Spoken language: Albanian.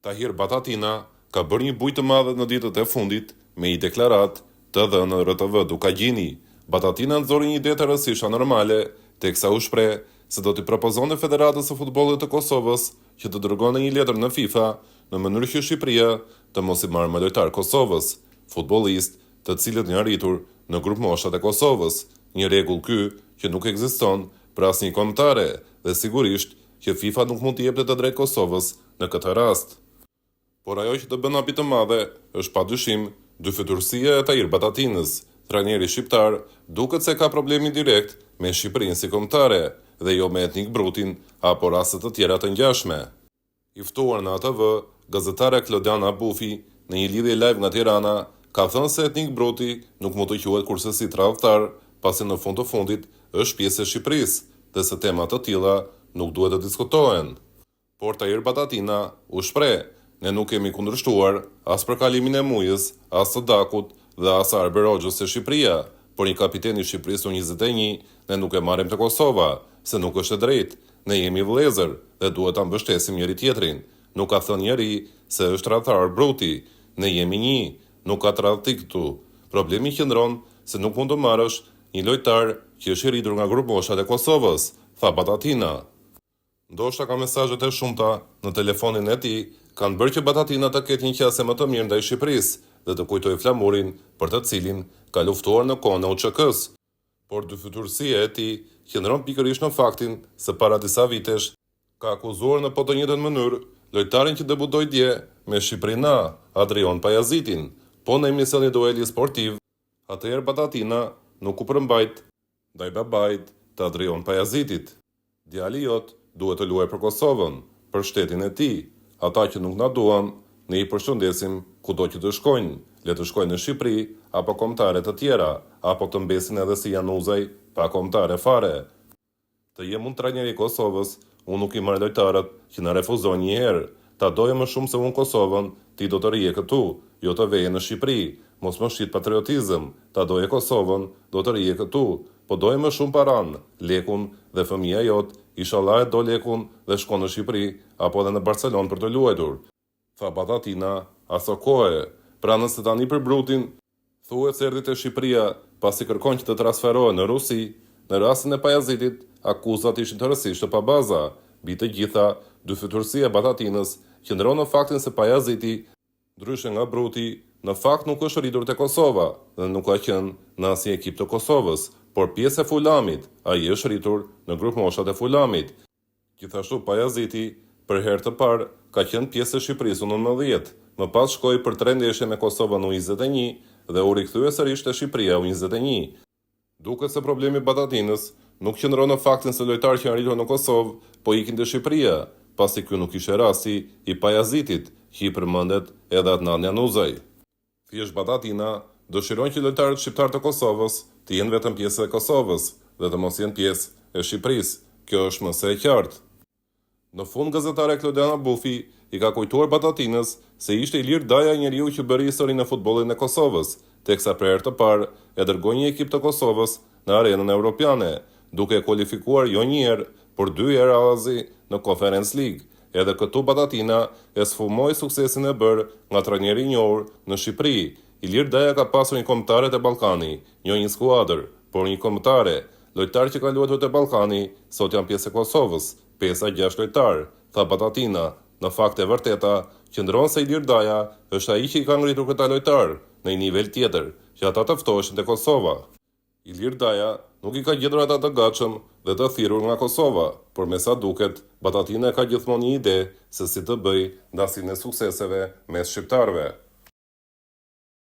Tahir Batatina ka bërë një bujë të madhe në ditët e fundit me një deklarat të dhënë në RTV Dukagjini. Batatina nxori një ide të rëndësishme normale, teksa u shpreh se do t'i propozonte Federatës së Futbollit të Kosovës që të dërgonte një letër në FIFA në mënyrë që Shqipëria të mos i marrë me lojtar Kosovës, futbollistë të cilët janë arritur në grup moshat e Kosovës, një rregull ky që nuk ekziston për asnjë kombëtare dhe sigurisht që FIFA nuk mund t'i jepte të drejtë Kosovës në këtë rast. Por ajo që të bën hapi të madhe është padyshim dyfytyrësia e Tahir Batatinës. Trajneri shqiptar duket se ka problemi direkt me Shqipërinë si kombëtare dhe jo me Etnik Brutin apo raste të tjera të ngjashme. I ftuar në ATV, gazetare Klodiana Bufi në një lidhje live nga Tirana ka thënë se Etnik Bruti nuk mund të quhet kurse si tradhtar, pasi në fund të fundit është pjesë e Shqipërisë dhe se tema të tilla nuk duhet të diskutohen. Por Tahir Batatina u shpreh: "Ne nuk kemi kundërshtuar as për kalimin e mujës, as të Dakut dhe as Arber Hoxhës se Shqipëria, por një kapiten i Shqipërisë U21 ne nuk e marrim të Kosova, se nuk është e drejtë. Ne jemi vëllezër dhe duhet ta mbështesim njëri tjetrin. Nuk ka thënë njeri se është tradhtar Bruti. Ne jemi një, nuk ka tradhti këtu. Problemi qëndron se nuk mund të marrësh një lojtar që është i rritur nga grup moshat e Kosovës", tha Batatina. Ndoshta ka mesazhet e shumta në telefonin e tij kanë bërë që Batatina të ketë një qasje më të mirë ndaj Shqipërisë dhe të kujtojë flamurin për të cilin ka luftuar në kohën e UÇK-s. Por dyfytyrësia e tij qëndron pikërisht në faktin se para disa vitesh ka akuzuar në po të njëjtën mënyrë lojtarin që debutoi dje me Shqipërinë A, Adrion Pajazitin. Po në emision një dueli sportiv, atëherë Batatina nuk u përmbajt ndaj babait të Adrion Pajazitit. "Djali jot duhet të luajë për Kosovën, për shtetin e tij. Ata që nuk na duan, ne i përshëndesim kudo që të shkojnë, le të shkojnë në Shqipëri apo kombëtare të tjera, apo të mbesin edhe si Januzaj pa kombëtare fare. Të jem unë trajneri i Kosovës, unë nuk i marr lojtarët që na refuzojnë një herë. Ta doje më shumë se unë Kosovën, ti do të rije këtu, jo të veje në Shqipëri. Mos më shqit patriotizëm, ta doje Kosovën, do të rije këtu. Po doje më shumë paran, lekun dhe fëmia jot, inshallah e do lekun dhe shkon në Shqipëri apo edhe në Barcelonë për të luajtur", tha Batatina aso kohë. Pra nëse tani për Brutin thuhet se erdhi te Shqipëria pasi kërkon që të transferohet në Rusi, në rastin e Pajazitit akuzat ishin tërësisht të pabaza. Mbi të gjitha, dyfytyrësia e Batatinës qëndron në faktin se Pajaziti, ndryshe nga Bruti, në fakt nuk është rritur te Kosova dhe nuk ka qenë në asnjë ekip të Kosovës, por pjesë e Fulamit. Ai është rritur në grup moshat e Fulamit. Gjithashtu Pajaziti për herë të parë ka qenë pjesë e Shqipërisë U19, më pas shkoi për 3 ndeshje me Kosovën U21 dhe u rikthye sërish te Shqipëria U21. Duket se problemi Batatinës nuk qëndron në faktin se lojtarë që janë rritur në Kosovë po ikin te Shqipëria, pasi ky nuk ishte rasti i Pajazitit, që i përmendet edhe Adnan Januzaj. Thjesht Batatina dëshiron që lojtarët shqiptar të Kosovës të jenë vetëm pjesë e Kosovës dhe të mos jenë pjesë e Shqipërisë. Kjo është më së e qartë. Në fund, gazetare Klodiana Bufi i ka kujtuar Batatinës se ishte Ilir Daja njeriu që bëri historinë në futbollin e Kosovës, teksa për herë të parë e dërgoi një ekip të Kosovës në arenën evropiane, duke e kualifikuar jo një herë, por 2 herë avazi në Conference League. Edhe këtu Batatina e sfumoi suksesin e bërë nga trajneri i njohur në Shqipëri. Ilir Daja ka pasur një kombëtare te Ballkani, jo një skuadër, por një kombëtare. Lojtarë që kanë luajtur te Ballkani sot janë pjesë e Kosovës, 5-6 lojtarë, tha Batatina. Në fakt e vërteta, qëndron se Ilir Daja është ai që i ka ngritur këta lojtarë në një nivel tjetër, që ata të ftoheshin te Kosova. Ilir Daja nuk i ka gjetur ata të gatshëm dhe të thirrur nga Kosova, por me sa duket, Batatina ka gjithmonë një ide se si të bëj ndasinë e sukseseve mes shqiptarëve.